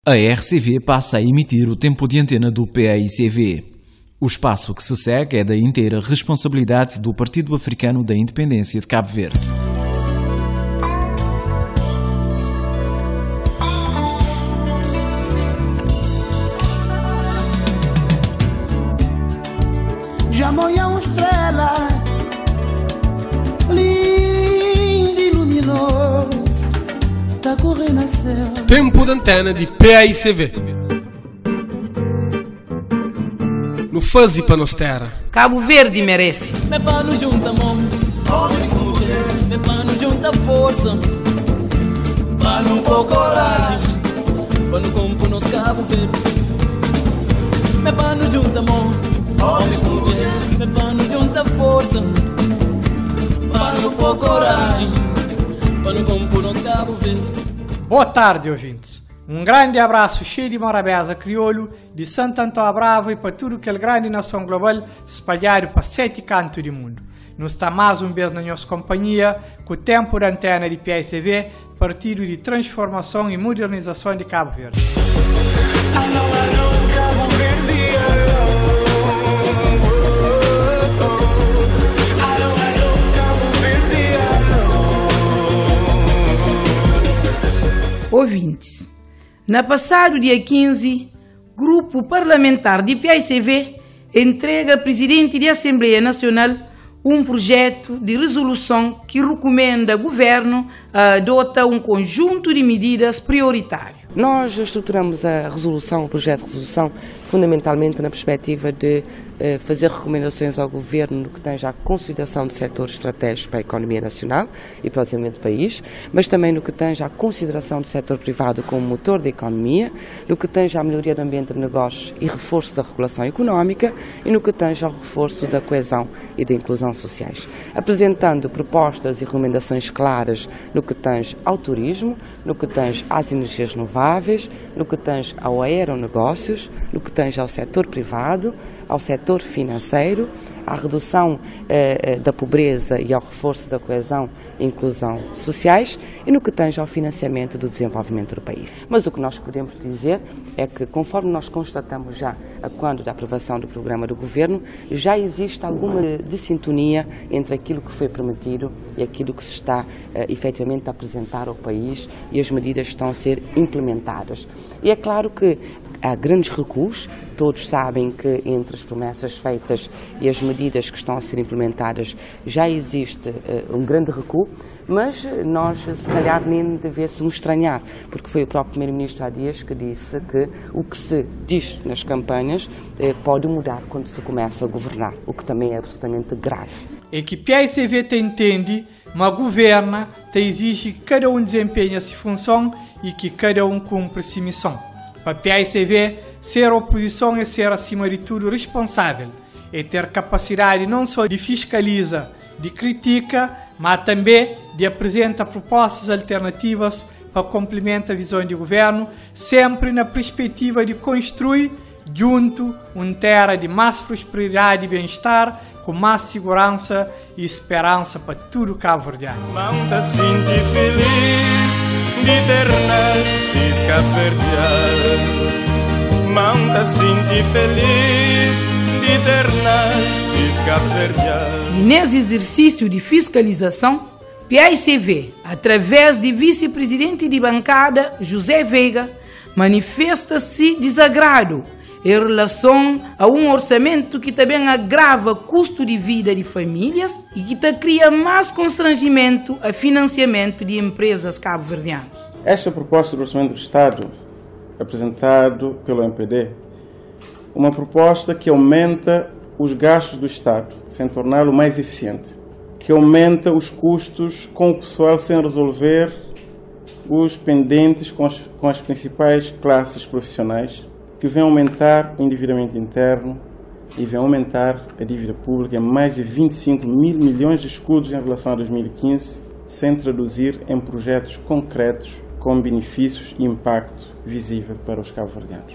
A RCV passa a emitir o tempo de antena do PAICV. O espaço que se segue é da inteira responsabilidade do Partido Africano da Independência de Cabo Verde. Jamoia estrela, lindo e luminoso, tá correndo a céu. Tempo de antena de PAICV. No Fazi para nos terra. Cabo Verde merece. Me pano junta mão, me pano junta força, pano com coragem, pano com nos Cabo Verde. Me pano junta mão, me pano junta força, pano com coragem, pano com nos Cabo Verde. Boa tarde, ouvintes. Um grande abraço cheio de morabeza crioulo de Santo Antão Bravo e para tudo aquele grande nação global espalhado para 7 cantos do mundo. Nos está mais um vez na nossa companhia com o tempo da antena de PAICV, Partido de Transformação e Modernização de Cabo Verde. Alô, Cabo Verde. Ouvintes, na passado dia 15, Grupo Parlamentar de PAICV entrega ao Presidente da Assembleia Nacional um projeto de resolução que recomenda ao Governo a adotar um conjunto de medidas prioritárias. Nós estruturamos a resolução, o projeto de resolução, fundamentalmente na perspectiva de fazer recomendações ao Governo no que tange à consideração de setores estratégicos para a economia nacional e para o desenvolvimento do país, mas também no que tange à consideração do setor privado como motor da economia, no que tange à melhoria do ambiente de negócios e reforço da regulação económica e no que tange ao reforço da coesão e da inclusão sociais, apresentando propostas e recomendações claras no que tange ao turismo, no que tange às energias renováveis, no que tange ao aeronegócios, no que tange ao setor privado, ao setor financeiro, à redução da pobreza e ao reforço da coesão e inclusão sociais e no que tange ao financiamento do desenvolvimento do país. Mas o que nós podemos dizer é que, conforme nós constatamos já a quando da aprovação do programa do Governo, já existe alguma dissintonia entre aquilo que foi prometido e aquilo que se está efetivamente a apresentar ao país e as medidas que estão a ser implementadas. E é claro que há grandes recuos, todos sabem que entre as promessas feitas e as medidas que estão a ser implementadas já existe um grande recuo, mas nós se calhar nem devêssemos estranhar, porque foi o próprio Primeiro-Ministro há dias que disse que o que se diz nas campanhas pode mudar quando se começa a governar, o que também é absolutamente grave. É que PAICV te entende, mas governa, te exige que cada um desempenhe a sua função e que cada um cumpra a sua missão. Para a PAICV, ser oposição é ser, acima de tudo, responsável. É ter capacidade não só de fiscalizar, de critica, mas também de apresentar propostas alternativas para complementar a visão do governo, sempre na perspectiva de construir, junto, uma terra de mais prosperidade e bem-estar, com mais segurança e esperança para todo o cabo-verdiano. Manda sentir feliz de ter nascido cabo-verdiano. Manda sentir feliz de ter nascido cabo-verdiano. E nesse exercício de fiscalização, PAICV, através de vice-presidente de bancada, José Veiga, manifesta-se desagrado em relação a um orçamento que também agrava o custo de vida de famílias e que cria mais constrangimento a financiamento de empresas cabo-verdianas. Esta proposta do Orçamento do Estado, apresentado pelo MPD, uma proposta que aumenta os gastos do Estado, sem torná-lo mais eficiente, que aumenta os custos com o pessoal sem resolver os pendentes com as principais classes profissionais, que vem aumentar o endividamento interno e vem aumentar a dívida pública em mais de 25 mil milhões de escudos em relação a 2015, sem traduzir em projetos concretos com benefícios e impacto visível para os cabo-verdianos.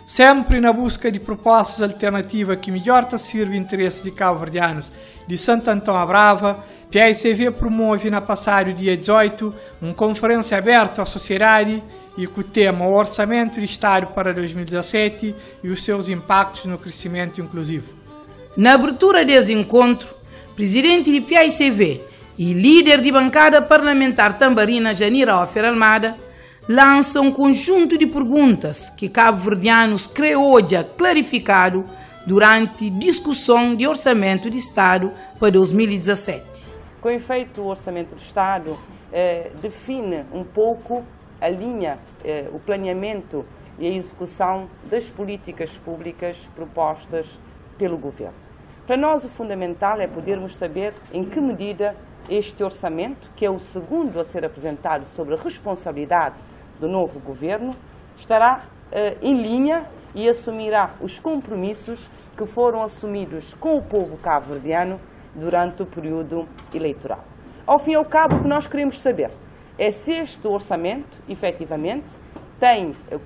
Sempre na busca de propostas alternativas que melhor sirvam o interesse de cabo-verdianos de Santo Antão à Brava, PAICV promove na passado dia 18 uma conferência aberta à sociedade e com o tema Orçamento de Estado para 2017 e os seus impactos no crescimento inclusivo. Na abertura desse encontro, presidente de PAICV e líder de bancada parlamentar tambarina Janira Ofer Almada lança um conjunto de perguntas que cabo-verdianos creio já clarificado durante discussão de Orçamento de Estado para 2017. Com efeito, o Orçamento de Estado define um pouco a linha, o planeamento e a execução das políticas públicas propostas pelo Governo. Para nós, o fundamental é podermos saber em que medida este orçamento, que é o segundo a ser apresentado sobre a responsabilidade do novo Governo, estará em linha e assumirá os compromissos que foram assumidos com o povo cabo-verdiano durante o período eleitoral. Ao fim e ao cabo, o que nós queremos saber é se este orçamento, efetivamente,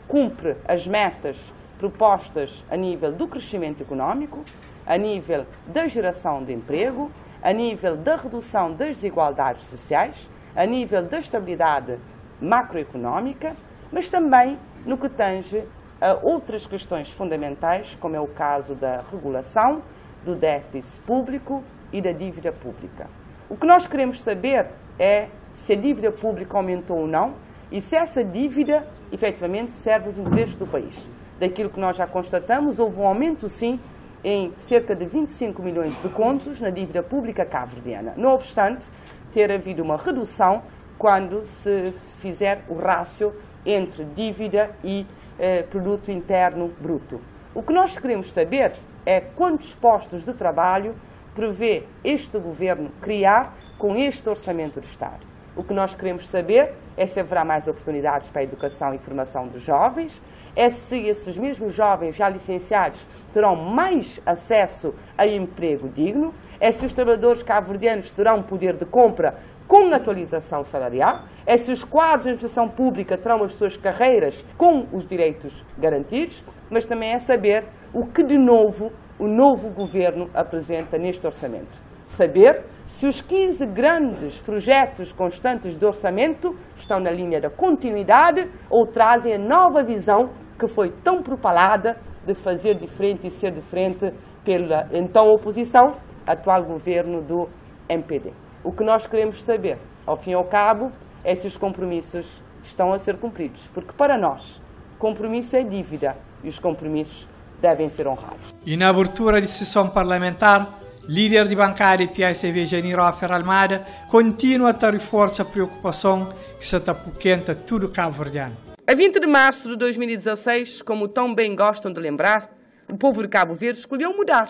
cumpre as metas propostas a nível do crescimento económico, a nível da geração de emprego, a nível da redução das desigualdades sociais, a nível da estabilidade macroeconómica, mas também no que tange a outras questões fundamentais, como é o caso da regulação, do déficit público e da dívida pública. O que nós queremos saber é se a dívida pública aumentou ou não e se essa dívida efetivamente serve aos interesses do país. Daquilo que nós já constatamos, houve um aumento sim em cerca de 25 milhões de contos na dívida pública cabo-verdiana. Não obstante ter havido uma redução quando se fizer o rácio entre dívida e produto interno bruto. O que nós queremos saber é quantos postos de trabalho prevê este Governo criar com este Orçamento de Estado. O que nós queremos saber é se haverá mais oportunidades para a educação e formação dos jovens, é se esses mesmos jovens já licenciados terão mais acesso a emprego digno, é se os trabalhadores cabo-verdianos terão poder de compra com atualização salarial, é se os quadros de administração pública terão as suas carreiras com os direitos garantidos, mas também é saber o que de novo o novo Governo apresenta neste orçamento. Saber se os 15 grandes projetos constantes de orçamento estão na linha da continuidade ou trazem a nova visão que foi tão propalada de fazer diferente e ser diferente pela então oposição, atual Governo do MPD. O que nós queremos saber, ao fim e ao cabo, é se os compromissos estão a ser cumpridos. Porque para nós, compromisso é dívida e os compromissos devem ser honrados. E na abertura de sessão parlamentar, líder de bancada de PAICV Janira Ofer Almada continua a reforçar a preocupação que se está poquenta tudo cabo-verdiano. A 20 de março de 2016, como tão bem gostam de lembrar, o povo de Cabo Verde escolheu mudar.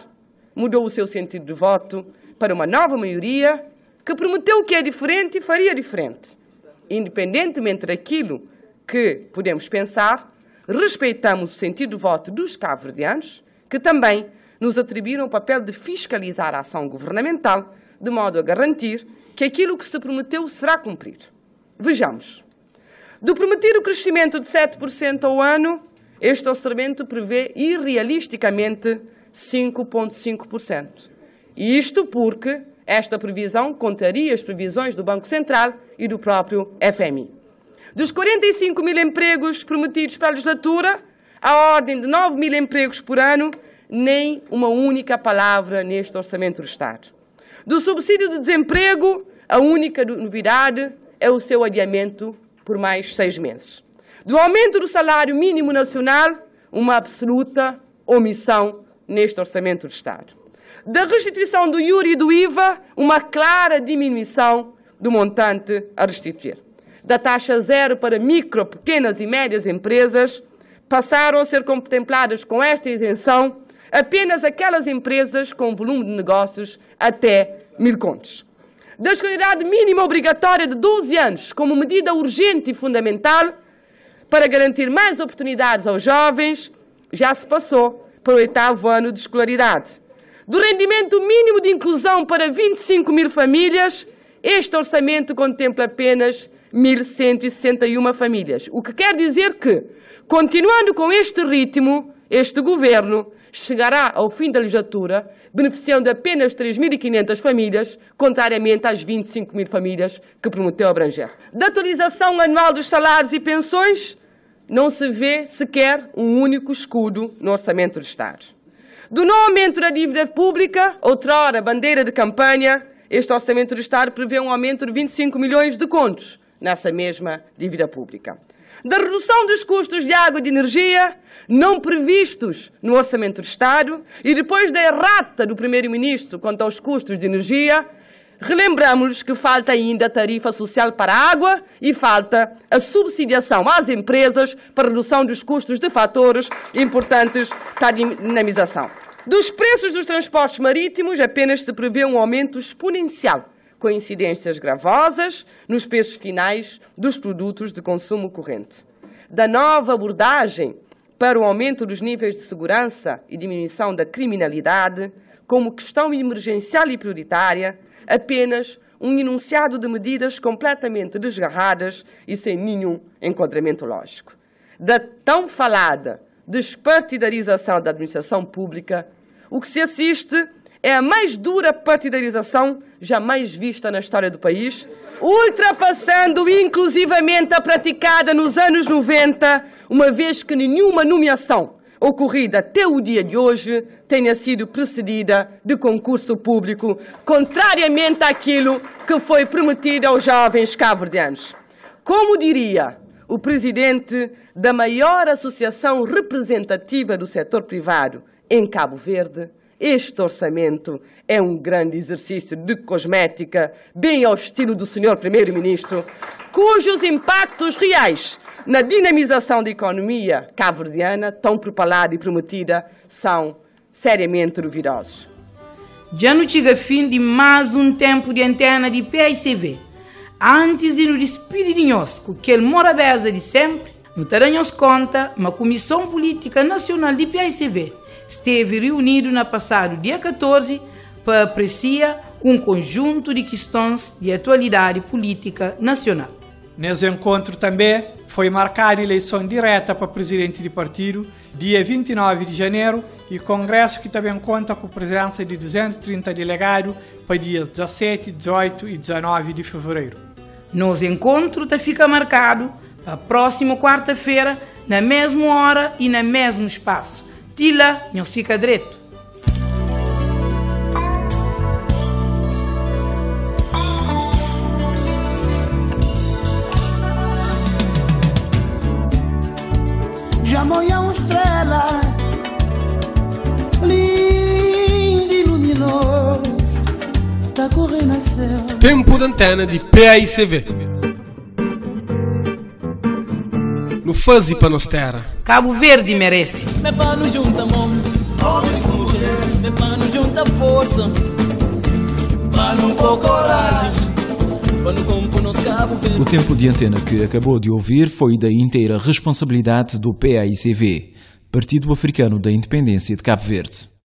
Mudou o seu sentido de voto para uma nova maioria que prometeu que é diferente e faria diferente. Independentemente daquilo que podemos pensar, respeitamos o sentido de voto dos cabo-verdianos, que também nos atribuíram o papel de fiscalizar a ação governamental, de modo a garantir que aquilo que se prometeu será cumprido. Vejamos. Do prometido crescimento de 7% ao ano, este orçamento prevê irrealisticamente 5,5%. E isto porque esta previsão contraria as previsões do Banco Central e do próprio FMI. Dos 45 mil empregos prometidos para a legislatura, a ordem de 9 mil empregos por ano, nem uma única palavra neste Orçamento do Estado. Do subsídio de desemprego, a única novidade é o seu adiamento por mais 6 meses. Do aumento do salário mínimo nacional, uma absoluta omissão neste Orçamento do Estado. Da restituição do IUR e do IVA, uma clara diminuição do montante a restituir. Da taxa zero para micro, pequenas e médias empresas, passaram a ser contempladas com esta isenção apenas aquelas empresas com volume de negócios até 1000 contos. Da escolaridade mínima obrigatória de 12 anos, como medida urgente e fundamental para garantir mais oportunidades aos jovens, já se passou para o 8º ano de escolaridade. Do rendimento mínimo de inclusão para 25 mil famílias, este orçamento contempla apenas 1.161 famílias. O que quer dizer que, continuando com este ritmo, este Governo chegará ao fim da legislatura beneficiando apenas 3.500 famílias, contrariamente às 25 mil famílias que prometeu abranger. Da atualização anual dos salários e pensões, não se vê sequer um único escudo no Orçamento do Estado. Do não aumento da dívida pública, outrora bandeira de campanha, este Orçamento do Estado prevê um aumento de 25 milhões de contos nessa mesma dívida pública. Da redução dos custos de água e de energia, não previstos no Orçamento do Estado, e depois da errata do Primeiro-Ministro quanto aos custos de energia, relembramos que falta ainda a tarifa social para a água e falta a subsidiação às empresas para a redução dos custos de fatores importantes para a dinamização. Dos preços dos transportes marítimos, apenas se prevê um aumento exponencial, com incidências gravosas nos preços finais dos produtos de consumo corrente. Da nova abordagem para o aumento dos níveis de segurança e diminuição da criminalidade, como questão emergencial e prioritária, apenas um enunciado de medidas completamente desgarradas e sem nenhum enquadramento lógico. Da tão falada despartidarização da administração pública, o que se assiste é a mais dura partidarização jamais vista na história do país, ultrapassando inclusivamente a praticada nos anos 90, uma vez que nenhuma nomeação ocorrida até o dia de hoje tenha sido precedida de concurso público, contrariamente àquilo que foi prometido aos jovens cabo-verdianos. Como diria o presidente da maior associação representativa do setor privado em Cabo Verde, este orçamento é um grande exercício de cosmética, bem ao estilo do Sr. Primeiro-Ministro, cujos impactos reais na dinamização da economia cabo-verdiana, tão propalada e prometida, são seriamente duvidosos. Já não chega fim de mais um tempo de antena de PICV. Antes de nos despedir de nós, com aquele morabeza de sempre, no teremos conta, uma Comissão Política Nacional de PICV esteve reunido no passado dia 14 para apreciar um conjunto de questões de atualidade política nacional. Nesse encontro também foi marcada a eleição direta para presidente de partido, dia 29 de janeiro, e congresso que também conta com a presença de 230 delegados para dias 17, 18 e 19 de fevereiro. Nosso encontro fica marcado para a próxima quarta-feira, na mesma hora e no mesmo espaço. Tila, não fica direito. Já moia uma estrela linda e luminosa, tá correndo a céu. Tempo de antena de PICV. No Fuzzy Panostera. Cabo Verde merece. Me pano junta mão, me pano junta força, pano com coragem, pano com nos Cabo Verde. O tempo de antena que acabou de ouvir foi da inteira responsabilidade do PAICV, Partido Africano da Independência de Cabo Verde.